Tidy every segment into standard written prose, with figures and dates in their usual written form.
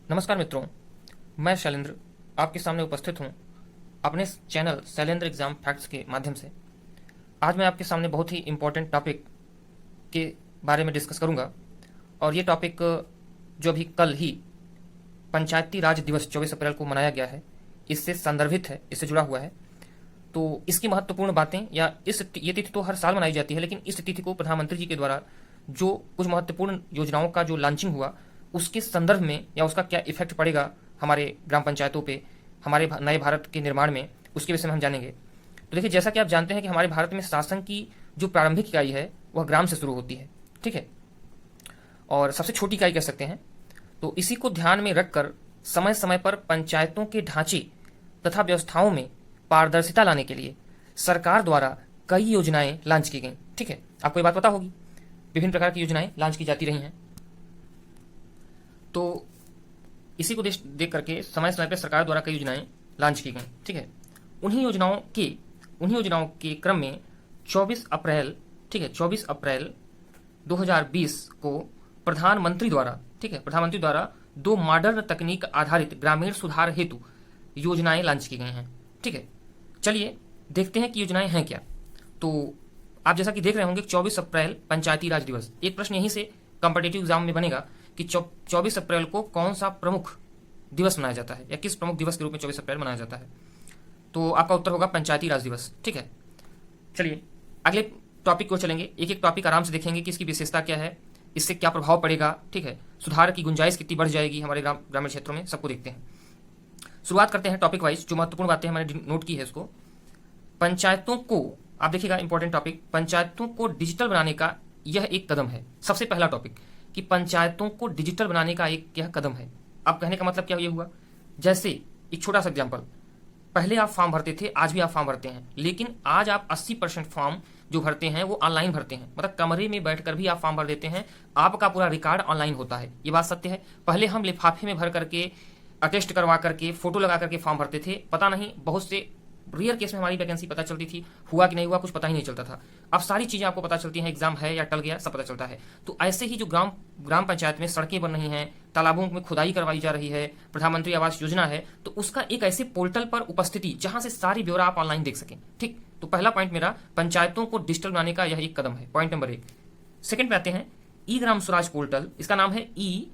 नमस्कार मित्रों, मैं शैलेंद्र आपके सामने उपस्थित हूं अपने चैनल शैलेंद्र एग्जाम फैक्ट्स के माध्यम से। आज मैं आपके सामने बहुत ही इम्पोर्टेंट टॉपिक के बारे में डिस्कस करूंगा और ये टॉपिक जो अभी कल ही पंचायती राज दिवस 24 अप्रैल को मनाया गया है, इससे संदर्भित है, इससे जुड़ा हुआ है। तो इसकी महत्वपूर्ण बातें या ये तिथि तो हर साल मनाई जाती है, लेकिन इस तिथि को प्रधानमंत्री जी के द्वारा जो कुछ महत्वपूर्ण योजनाओं का जो लॉन्चिंग हुआ उसके संदर्भ में या उसका क्या इफेक्ट पड़ेगा हमारे ग्राम पंचायतों पे, हमारे नए भारत के निर्माण में, उसके विषय में हम जानेंगे। तो देखिए, जैसा कि आप जानते हैं कि हमारे भारत में शासन की जो प्रारंभिक इकाई है वह ग्राम से शुरू होती है, ठीक है, और सबसे छोटी इकाई कह सकते हैं। तो इसी को ध्यान में रखकर समय समय पर पंचायतों के ढांचे तथा व्यवस्थाओं में पारदर्शिता लाने के लिए सरकार द्वारा कई योजनाएं लॉन्च की गई, ठीक है। आपको ये बात पता होगी, विभिन्न प्रकार की योजनाएं लॉन्च की जाती रही हैं। तो इसी को देख करके समय समय पर सरकार द्वारा कई योजनाएं लॉन्च की गई, ठीक है। उन्हीं योजनाओं के क्रम में 24 अप्रैल, ठीक है, 24 अप्रैल 2020 को प्रधानमंत्री द्वारा, ठीक है, प्रधानमंत्री द्वारा 2 मॉडर्न तकनीक आधारित ग्रामीण सुधार हेतु योजनाएं लॉन्च की गई हैं, ठीक है। चलिए देखते हैं कि योजनाएं हैं क्या। तो आप जैसा कि देख रहे होंगे 24 अप्रैल पंचायती राज दिवस, एक प्रश्न यहीं से कॉम्पिटिटिव एग्जाम में बनेगा कि 24 अप्रैल को कौन सा प्रमुख दिवस मनाया जाता है या किस प्रमुख दिवस के रूप में 24 अप्रैल मनाया जाता है। तो आपका उत्तर होगा पंचायती राज दिवस, ठीक है। चलिए अगले टॉपिक को चलेंगे, एक एक टॉपिक आराम से देखेंगे कि इसकी विशेषता क्या है, इससे क्या प्रभाव पड़ेगा, ठीक है, सुधार की गुंजाइश कितनी बढ़ जाएगी हमारे ग्रामीण क्षेत्रों में, सबको देखते हैं। शुरुआत करते हैं टॉपिक वाइज, जो महत्वपूर्ण बातें मैंने नोट की है उसको। पंचायतों को, आप देखिएगा इंपॉर्टेंट टॉपिक, पंचायतों को डिजिटल बनाने का यह एक कदम है। सबसे पहला टॉपिक कि पंचायतों को डिजिटल बनाने का एक यह कदम है। अब कहने का मतलब क्या ये हुआ, जैसे एक छोटा सा एग्जांपल, पहले आप फॉर्म भरते थे, आज भी आप फॉर्म भरते हैं, लेकिन आज आप 80% फॉर्म जो भरते हैं वो ऑनलाइन भरते हैं, मतलब कमरे में बैठकर भी आप फॉर्म भर देते हैं, आपका पूरा रिकॉर्ड ऑनलाइन होता है। ये बात सत्य है। पहले हम लिफाफे में भर करके, अटेस्ट करवा करके, फोटो लगा करके फॉर्म भरते थे, पता नहीं, बहुत से रेयर केस में हमारी वैकेंसी पता चलती थी, हुआ कि नहीं हुआ कुछ पता ही नहीं चलता था। अब सारी चीजें आपको पता चलती हैं, एग्जाम है या टल गया सब पता चलता है। तो ऐसे ही जो ग्राम पंचायत में सड़कें बन रही हैं, तालाबों में खुदाई करवाई जा रही है, प्रधानमंत्री आवास योजना है, तो उसका एक ऐसे पोर्टल पर उपस्थिति जहां से सारी ब्यौरा आप ऑनलाइन देख सकें, ठीक। तो पहला पॉइंट मेरा, पंचायतों को डिजिटल बनाने का यह एक कदम है, पॉइंट नंबर 1। सेकंड पे आते हैं ई ग्राम स्वराज पोर्टल, इसका नाम है ई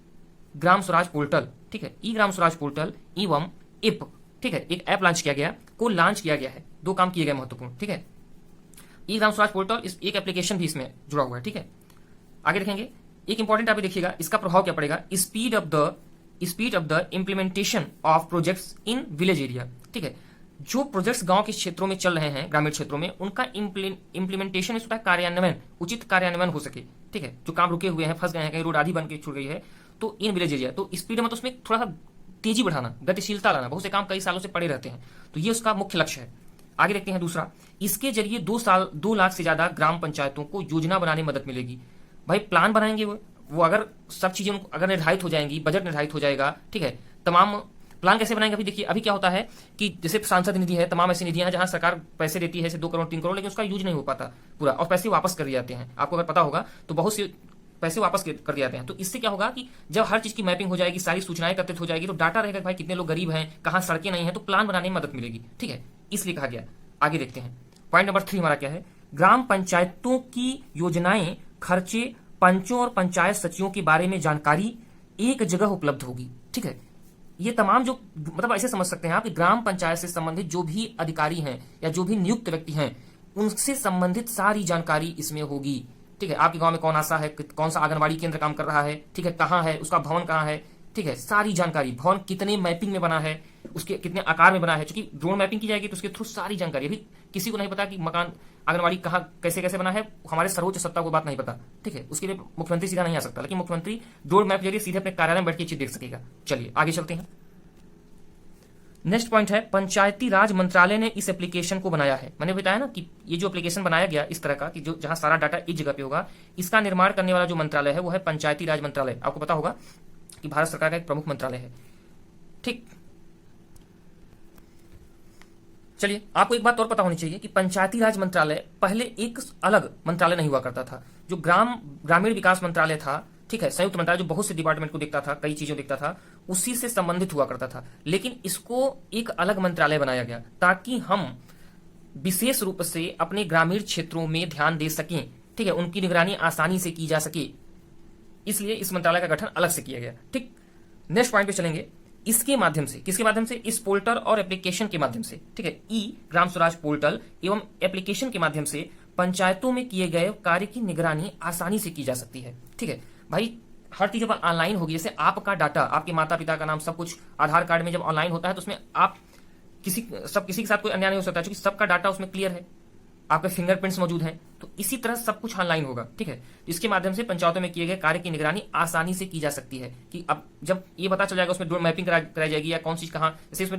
ग्राम स्वराज पोर्टल, ठीक है, ई ग्राम स्वराज पोर्टल एवं ऐप, ठीक है, एक ऐप लॉन्च किया गया है। 2 काम किए गए महत्वपूर्ण, ठीक है। ई ग्राम स्वराज पोर्टल एक एप्लीकेशन भी इसमें जुड़ा हुआ है, ठीक है। आगे देखेंगे, एक इंपॉर्टेंट आप देखिएगा, इसका प्रभाव क्या पड़ेगा, speed of the implementation of projects in village area, ठीक है। जो प्रोजेक्ट्स गांव के क्षेत्रों में चल रहे हैं, ग्रामीण क्षेत्रों में, उनका इम्प्लीमेंटेशन होता है, कार्यान्वयन, उचित कार्यान्वयन हो सके, ठीक है। जो काम रुके हुए हैं, फंस गए हैं, कहीं रोड आधी बन के छूट गई है, तो इन विलेज एरिया, तो स्पीड मतलब उसमें थोड़ा सा तेजी बढ़ाना, गतिशीलता लाना, बहुत से काम कई सालों से पड़े रहते हैं, तो ये उसका मुख्य लक्ष्य है। आगे देखते हैं दूसरा, इसके जरिए 2 लाख से ज्यादा ग्राम पंचायतों को योजना बनाने में मदद मिलेगी। भाई प्लान बनाएंगे वो अगर सब चीजें अगर निर्धारित हो जाएंगी, बजट निर्धारित हो जाएगा, ठीक है। तमाम प्लान कैसे बनाएंगे, अभी देखिए, अभी क्या होता है कि जैसे सांसद निधि है, तमाम ऐसी निधियां हैं जहां सरकार पैसे देती है, जैसे 2 करोड़ 3 करोड़, लेकिन उसका यूज नहीं हो पाता पूरा, और पैसे वापस कर दिए जाते हैं। आपको अगर पता होगा तो बहुत सी पैसे वापस कर दिए जाते हैं। तो इससे क्या होगा कि जब हर चीज की मैपिंग हो जाएगी, सारी सूचनाएं एकत्रित हो जाएगी, तो डाटा रहेगा भाई कितने लोग गरीब हैं, कहां सड़कें नहीं है, तो प्लान बनाने में मदद मिलेगी, ठीक है, इसलिए कहा गया। आगे देखते हैं, पॉइंट नंबर 3 हमारा क्या है, ग्राम पंचायतों की योजनाएं, खर्चे, पंचों और पंचायत सचिवों के बारे में जानकारी एक जगह उपलब्ध होगी, ठीक है। ये तमाम जो, मतलब ऐसे समझ सकते हैं आप कि ग्राम पंचायत से संबंधित जो भी अधिकारी हैं या जो भी नियुक्त व्यक्ति हैं, उनसे संबंधित सारी जानकारी इसमें होगी, ठीक है। आपके गांव में कौन आशा है, कौन सा आंगनबाड़ी केंद्र काम कर रहा है, ठीक है, कहां है, उसका भवन कहां है, ठीक है, सारी जानकारी, भवन कितने मैपिंग में बना है, उसके कितने आकार में बना है, क्योंकि ड्रोन मैपिंग की जाएगी तो उसके थ्रू सारी जानकारी। अभी किसी को नहीं पता कि मकान आंगनबाड़ी कहां कैसे कैसे बना है, हमारे सर्वोच्च सत्ता को बात नहीं पता, ठीक है, उसके लिए मुख्यमंत्री सीधा नहीं आ सकता, लेकिन मुख्यमंत्री ड्रोन मैप जरिए सीधे अपने कार्यालय में बैठ के चीज देख सकेगा। चलिए आगे चलते हैं। नेक्स्ट पॉइंट है, पंचायती राज मंत्रालय ने इस एप्लीकेशन को बनाया है। मैंने बताया ना कि ये जो एप्लीकेशन बनाया गया इस तरह का कि जो जहां सारा डाटा एक जगह पे होगा, इसका निर्माण करने वाला जो मंत्रालय है वो है पंचायती राज मंत्रालय। आपको पता होगा कि भारत सरकार का एक प्रमुख मंत्रालय है, ठीक। चलिए, आपको एक बात और पता होनी चाहिए कि पंचायती राज मंत्रालय पहले एक अलग मंत्रालय नहीं हुआ करता था। जो ग्रामीण विकास मंत्रालय था, ठीक है, संयुक्त मंत्रालय जो बहुत से डिपार्टमेंट को देखता था, कई चीजों देखता था, उसी से संबंधित हुआ करता था। लेकिन इसको एक अलग मंत्रालय बनाया गया ताकि हम विशेष रूप से अपने ग्रामीण क्षेत्रों में ध्यान दे सकें, ठीक है, उनकी निगरानी आसानी से की जा सके, इसलिए इस मंत्रालय का गठन अलग से किया गया। ठीक, नेक्स्ट पॉइंट पे चलेंगे। इसके माध्यम से, किसके माध्यम से? इस पोर्टल और एप्लीकेशन के माध्यम से, ठीक है, ई ग्राम स्वराज पोर्टल एवं एप्लीकेशन के माध्यम से पंचायतों में किए गए कार्य की निगरानी आसानी से की जा सकती है। ठीक है भाई, हर चीज जब ऑनलाइन होगी, जैसे आपका डाटा, आपके माता पिता का नाम, सब कुछ आधार कार्ड में जब ऑनलाइन होता है तो उसमें आप किसी के साथ कोई अन्याय नहीं हो सकता, क्योंकि सबका डाटा उसमें क्लियर है, आपके फिंगरप्रिंट्स मौजूद हैं। तो इसी तरह सब कुछ ऑनलाइन होगा। ठीक है, इसके माध्यम से पंचायतों में किए गए कार्य की निगरानी आसानी से की जा सकती है कि अब जब ये पता चल जाएगा, उसमें मैपिंग कराई जाएगी या कौन सी कहाँ, जैसे इसमें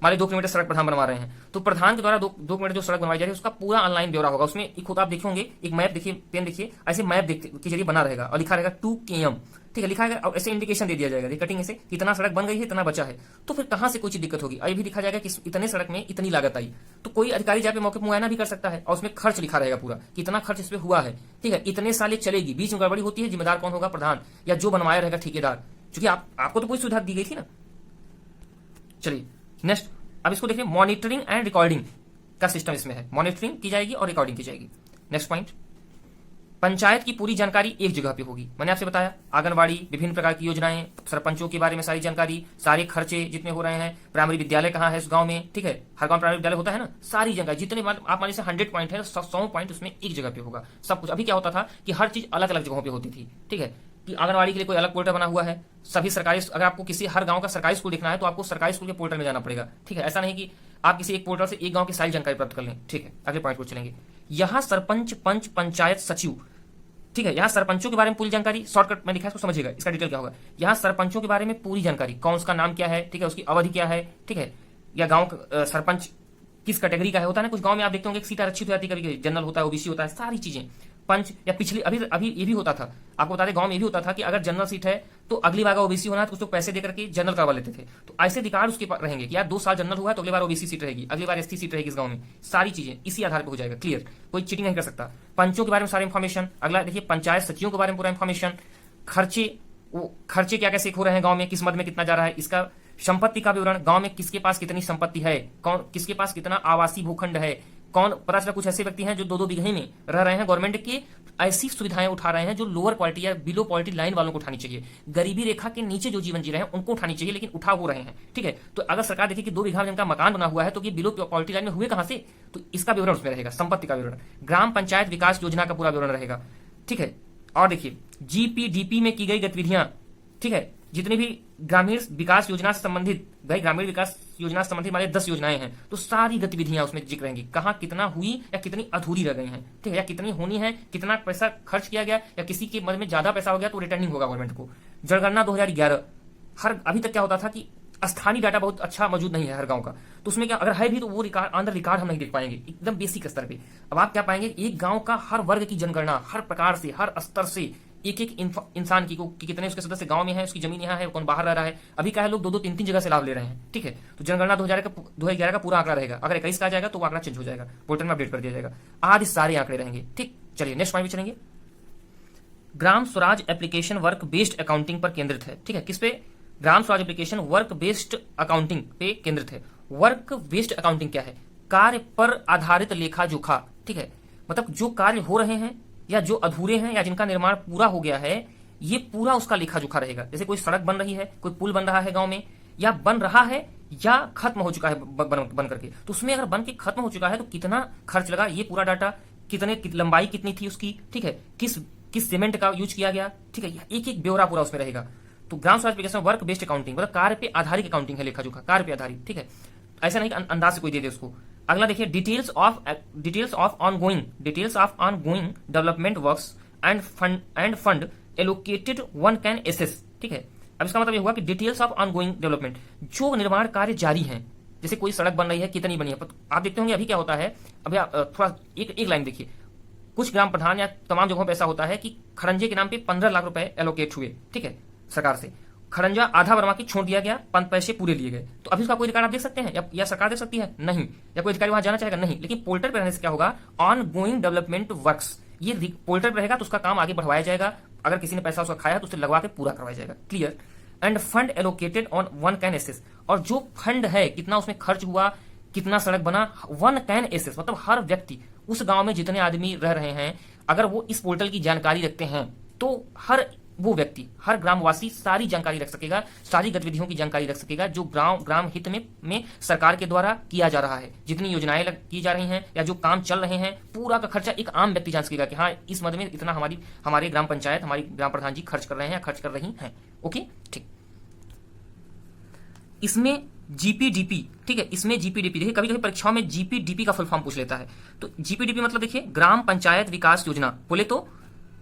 हमारे 2 किलोमीटर सड़क प्रधान बनवा रहे हैं, तो प्रधान के द्वारा 2 किलोमीटर जो सड़क बनवाई जा रही है उसका पूरा ऑनलाइन ब्यौरा होगा। उसमें एक खुद आप देखे होंगे, एक मैप देखिए, पेन देखिए, ऐसे मैप के जरिए बना रहेगा और लिखा रहेगा 2 km, ठीक है, लिखा है, और ऐसे इंडिकेशन दे दिया जाएगा, कटिंग ऐसे कितना सड़क बन गई है, इतना बचा है, तो फिर कहां से कोई चीज दिक्कत होगी। अभी भी लिखा जाएगा कि इतने सड़क में इतनी लागत आई, तो कोई अधिकारी जाके मौके पर मुआयना भी कर सकता है और उसमें खर्च लिखा रहेगा पूरा, कितना खर्च इस पे हुआ है। ठीक है, इतने साल चलेगी, बीच में गड़बड़ी होती है, जिम्मेदार कौन होगा? प्रधान, या जो बनवाया रहेगा ठेकेदार, क्योंकि आपको तो कोई सुविधा दी गई थी ना। चलिए नेक्स्ट, अब इसको देखिए, मॉनिटरिंग एंड रिकॉर्डिंग का सिस्टम इसमें है, मॉनिटरिंग की जाएगी और रिकॉर्डिंग की जाएगी। नेक्स्ट पॉइंट, पंचायत की पूरी जानकारी एक जगह पे होगी। मैंने आपसे बताया, आंगनबाड़ी, विभिन्न प्रकार की योजनाएं, सरपंचों के बारे में सारी जानकारी, सारे खर्चे जितने हो रहे हैं, प्राइमरी विद्यालय कहाँ है उस गांव में, ठीक है, हर गांव प्राइमरी विद्यालय होता है ना, सारी जानकारी, जितने आप मान लीजिए 100 पॉइंट है, 100 पॉइंट उसमें एक जगह पे होगा सब कुछ। अभी क्या होता था कि हर चीज अलग अलग जगहों पे होती थी। ठीक है, कि आंगनबाड़ी के लिए कोई अलग पोर्टल बना हुआ है, सभी सरकारी, अगर आपको किसी हर गांव का सरकारी स्कूल देखना है तो आपको सरकारी स्कूल के पोर्टल में जाना पड़ेगा। ठीक है, ऐसा नहीं कि आप किसी एक पोर्टल से एक गांव की सारी जानकारी प्राप्त कर लें। ठीक है, अगले पॉइंट को चलेंगे। यहाँ सरपंच, पंच, पंचायत सचिव, ठीक है, यहाँ सरपंचों के बारे में पूरी जानकारी, शॉर्टकट में लिखा है, इसको समझिएगा, इसका डिटेल क्या होगा। यहाँ सरपंचों के बारे में पूरी जानकारी, कौन उसका नाम क्या है, ठीक है, उसकी अवधि क्या है, ठीक है, या गांव का सरपंच किस कैटेगरी का है, होता है ना कुछ गांव में आप देखते होंगे सीट आरक्षित हो जाती है, कभी जनरल होता है, ओबीसी होता है, सारी चीजें। पंच या पिछली, अभी ये भी होता था, आपको बता दें, गांव में ये भी होता था कि अगर जनरल सीट है तो अगली बार ओबीसी होना है तो कुछ लोग पैसे देकर के जनरल करवा लेते थे। तो ऐसे अधिकार उसके पास रहेंगे कि यार 2 साल जनरल हुआ है तो अगली बार ओबीसी सीट रहेगी, अगली बार एसटी सीट रहेगी इस गांव में, सारी चीजें इसी आधार पर हो जाएगा। क्लियर, कोई चीटिंग नहीं कर सकता। पंचों के बारे में सारी इन्फॉर्मेशन। अगला देखिए, पंचायत सचिवों के बारे में पूरा इन्फॉर्मेशन, खर्चे क्या कैसे हो रहे हैं गांव में, किस मद में कितना जा रहा है, इसका संपत्ति का विवरण, गांव में किसके पास कितनी संपत्ति है, कौन किसके पास कितना आवासीय भूखंड है, कौन, पता चला कुछ ऐसे व्यक्ति हैं जो 2-2 बीघे में रह रहे हैं, गवर्नमेंट की ऐसी सुविधाएं उठा रहे हैं जो लोअर क्वालिटी या बिलो क्वालिटी लाइन वालों को उठानी चाहिए, गरीबी रेखा के नीचे जो जीवन जी रहे हैं उनको उठानी चाहिए, लेकिन उठा हो रहे हैं। ठीक है, तो अगर सरकार देखे कि 2 बीघा में जिनका मकान बना हुआ है तो ये बिलो क्वालिटी लाइन में हुए कहां से, तो इसका विवरण उसमें रहेगा, संपत्ति का विवरण, ग्राम पंचायत विकास योजना का पूरा विवरण रहेगा। ठीक है, और देखिए जीपीडीपी में की गई गतिविधियां, ठीक है, जितनी भी ग्रामीण विकास योजना से संबंधित, भाई ग्रामीण विकास योजना से संबंधित हमारे 10 योजनाएं हैं, तो सारी गतिविधियां उसमें जिक्र रहेंगी, कहां कितना हुई या कितनी अधूरी रह गई हैं, ठीक है, या कितनी होनी है, कितना पैसा खर्च किया गया, या किसी के मद में ज्यादा पैसा हो गया तो रिटर्निंग होगा गवर्नमेंट को। जनगणना 2011, अभी तक क्या होता था कि स्थानीय डाटा बहुत अच्छा मौजूद नहीं है हर गांव का, तो उसमें क्या, अगर है भी तो वो रिकॉर्ड, अंदर रिकॉर्ड हम नहीं देख पाएंगे, एकदम बेसिक स्तर पे। अब आप क्या पाएंगे, एक गांव का हर वर्ग की जनगणना, हर प्रकार से, हर स्तर से, एक इंसान की कि कितने उसके सदस्य गांव में है, उसकी जमीन यहाँ है, कौन बाहर रह रहा है। अभी क्या है, लोग 2-2, 3-3 जगह से लाभ ले रहे हैं। ठीक है, तो जनगणना 2011 का पूरा आंकड़ा रहेगा, अगर 21 का आ जाएगा तो वो आंकड़ा चेंज हो जाएगा, पोर्टल में अपडेट कर दिया जाएगा, आज सारे आंकड़े रहेंगे। ठीक, चलिए नेक्स्ट पॉइंट पे चलेंगे। Gram Swaraj application work based accounting पर केंद्रित है। ठीक है, किस पे? Gram Swaraj application work based accounting पे केंद्रित है। वर्क बेस्ड अकाउंटिंग क्या है? कार्य पर आधारित लेखा जोखा। ठीक है, मतलब जो कार्य हो रहे हैं या जो अधूरे हैं या जिनका निर्माण पूरा हो गया है, ये पूरा उसका लेखा जोखा रहेगा। जैसे कोई सड़क बन रही है, कोई पुल बन रहा है गांव में, या बन रहा है या खत्म हो चुका है बन करके, तो उसमें अगर बन के खत्म हो चुका है तो कितना खर्च लगा, ये पूरा डाटा, लंबाई कितनी थी उसकी, ठीक है, किस सीमेंट का यूज किया गया, ठीक है, एक एक ब्यौरा पूरा उसमें रहेगा। तो Gram Swaraj application work based accounting मतलब कार्य पे आधारित अकाउंटिंग है, लेखा जोखा कार्य पे आधारित। ठीक है, ऐसा नहीं कि अंदाज से कोई दे दे उसको। अगला देखिए, details of ongoing development works and fund allocated one can access. ठीक है, अब इसका मतलब ये हुआ कि डिटेल्स ऑफ ऑनगोइंग डेवलपमेंट, जो निर्माण कार्य जारी है, जैसे कोई सड़क बन रही है, कितनी बनी है, आप देखते होंगे अभी क्या होता है, अभी थोड़ा एक लाइन देखिए, कुछ ग्राम प्रधान या तमाम जगहों पर ऐसा होता है कि खरंजे के नाम पे 15 लाख रुपए एलोकेट हुए, ठीक है, सरकार से। खरंजा आधा बनवा के छोड़ दिया गया, 5 पैसे पूरे लिए गए, तो अभी उसका कोई रिकॉर्ड आप देख सकते हैं या सरकार देख सकती है? नहीं। या कोई अधिकारी वहां जाना चाहेगा? नहीं। लेकिन पोर्टल पर रहने से क्या होगा, ऑन गोइंग डेवलपमेंट वर्क्स, ये पोर्टल पर रहेगा तो उसका काम आगे बढ़वाया जाएगा, अगर किसी ने पैसा उसका खाया तो उसे लगवा के पूरा करवाया जाएगा। Clear. And fund allocated on one can access, और जो फंड है कितना उसमें खर्च हुआ, कितना सड़क बना, वन कैन एसेस मतलब हर व्यक्ति, उस गांव में जितने आदमी रह रहे हैं, अगर वो इस पोर्टल की जानकारी रखते हैं तो हर वो व्यक्ति, हर ग्रामवासी सारी जानकारी रख सकेगा, सारी गतिविधियों की जानकारी रख सकेगा जो ग्राम हित में सरकार के द्वारा किया जा रहा है। जितनी योजनाएं की जा रही हैं या जो काम चल रहे हैं, पूरा का खर्चा एक आम व्यक्ति जान सकेगा कि हाँ इस मद में इतना हमारे ग्राम पंचायत, हमारी ग्राम प्रधान जी खर्च कर रहे हैं या खर्च कर रही हैं। ओके, ठीक। इसमें जीपीडीपी, ठीक है, इसमें जीपीडीपी देखिए कभी कभी परीक्षाओं में जीपीडीपी का फुल फॉर्म पूछ लेता है। तो जीपीडीपी मतलब देखिए ग्राम पंचायत विकास योजना, बोले तो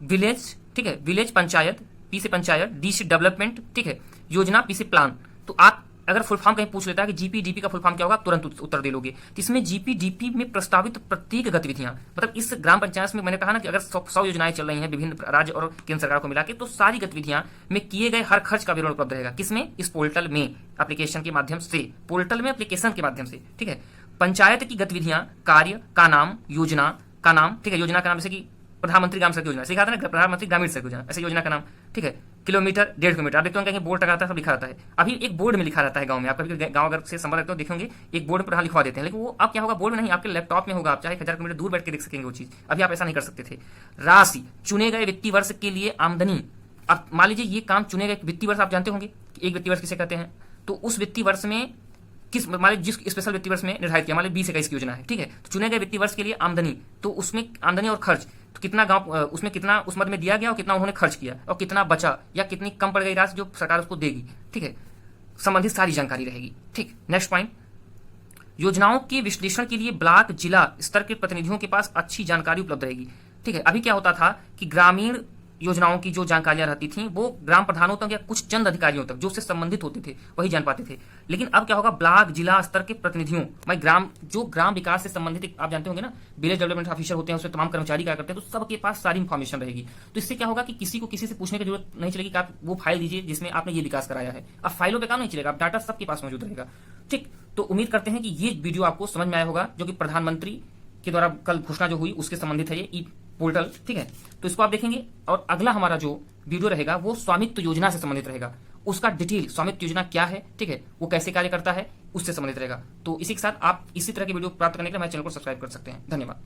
विलेज, ठीक है, विलेज पंचायत, पी से पंचायत, डी से डेवलपमेंट, ठीक है, योजना, पी से प्लान। तो आप अगर फुल फॉर्म कहीं पूछ लेता है कि जीपीडीपी का फुल फॉर्म क्या होगा, तुरंत उत्तर दे लोगे। तो इसमें जीपीडीपी में प्रस्तावित प्रत्येक गतिविधियां, मतलब इस ग्राम पंचायत में मैंने कहा ना कि अगर 100 योजनाएं चल रही हैं विभिन्न राज्य और केंद्र सरकार को मिला के, तो सारी गतिविधियां में किए गए हर खर्च का विवरण उपलब्ध रहेगा। किसमें? इस पोर्टल में, एप्लीकेशन के माध्यम से, पोर्टल में एप्लीकेशन के माध्यम से, ठीक है। पंचायत की गतिविधियां, कार्य का नाम, योजना का नाम, ठीक है, योजना का नाम जैसे कि प्रधानमंत्री ग्राम सड़क योजना, सिखा था ना, प्रधानमंत्री ग्रामीण सड़क योजना, ऐसे योजना का नाम, ठीक है। किलोमीटर, 1.5 किलोमीटर, आप देखते होंगे कहीं बोर्ड लगाता है, सब लिखा रहता है। अभी एक बोर्ड में लिखा रहता है गांव में, आप कभी गांव अगर से संबंध रखते हो देखेंगे एक बोर्ड पर लिखवा देते हैं, लेकिन वो अब क्या होगा, बोर्ड में नहीं, आपके लैपटॉप में होगा, आप चाहे 1000 किलोमीटर दूर बैठ के देख सकेंगे वो चीज। अभी आप ऐसा नहीं कर सकते थे। राशि, चुने गए वित्तीय वर्ष के लिए आमदनी। अब मान लीजिए ये काम चुने गए वित्तीय वर्ष, आप जानते होंगे एक वित्तीय वर्ष किसे कहते हैं, तो उस वित्तीय वर्ष में किस, मान लीजिए जिस स्पेशल वित्तीय वर्ष में निर्धारित किया, मान लीजिए 2021 की योजना है, ठीक है, तो चुने गए वित्तीय वर्ष के लिए आमदनी, तो उसमें आमदनी और खर्च, तो कितना गांव उसमें कितना उस मद में दिया गया और कितना उन्होंने खर्च किया और कितना बचा या कितनी कम पड़ गई राशि जो सरकार उसको देगी, ठीक है, संबंधित सारी जानकारी रहेगी। ठीक, नेक्स्ट पॉइंट, योजनाओं के विश्लेषण के लिए ब्लॉक जिला स्तर के प्रतिनिधियों के पास अच्छी जानकारी उपलब्ध रहेगी। ठीक है, अभी क्या होता था कि ग्रामीण योजनाओं की जो जानकारियां रहती थी वो ग्राम प्रधानों तक या कुछ चंद अधिकारियों तक जो उससे संबंधित होते थे वही जान पाते थे, लेकिन अब क्या होगा, ब्लॉक जिला स्तर के प्रतिनिधियों, ग्राम विकास से संबंधित, आप जानते होंगे ना, विलेज डेवलपमेंट ऑफिसर होते हैं, उसमें तमाम कर्मचारी क्या करते हैं, तो सबके पास सारी इन्फॉर्मेशन रहेगी। तो इससे क्या होगा कि किसी को किसी से पूछने की जरूरत नहीं चलेगी कि आप वो फाइल दीजिए जिसमें आपने ये विकास कराया है। अब फाइलों पे काम नहीं चलेगा, अब डाटा सबके पास मौजूद रहेगा। ठीक, तो उम्मीद करते हैं कि ये वीडियो आपको समझ में आया होगा, जो कि प्रधानमंत्री के द्वारा कल घोषणा जो हुई उसके संबंधित है, ये ई पोर्टल। ठीक है, तो इसको आप देखेंगे और अगला हमारा जो वीडियो रहेगा वो स्वामित्व योजना से संबंधित रहेगा, उसका डिटेल, स्वामित्व योजना क्या है, ठीक है, वो कैसे कार्य करता है, उससे संबंधित रहेगा। तो इसी के साथ आप इसी तरह की वीडियो प्राप्त करने के लिए हमारे चैनल को सब्सक्राइब कर सकते हैं। धन्यवाद।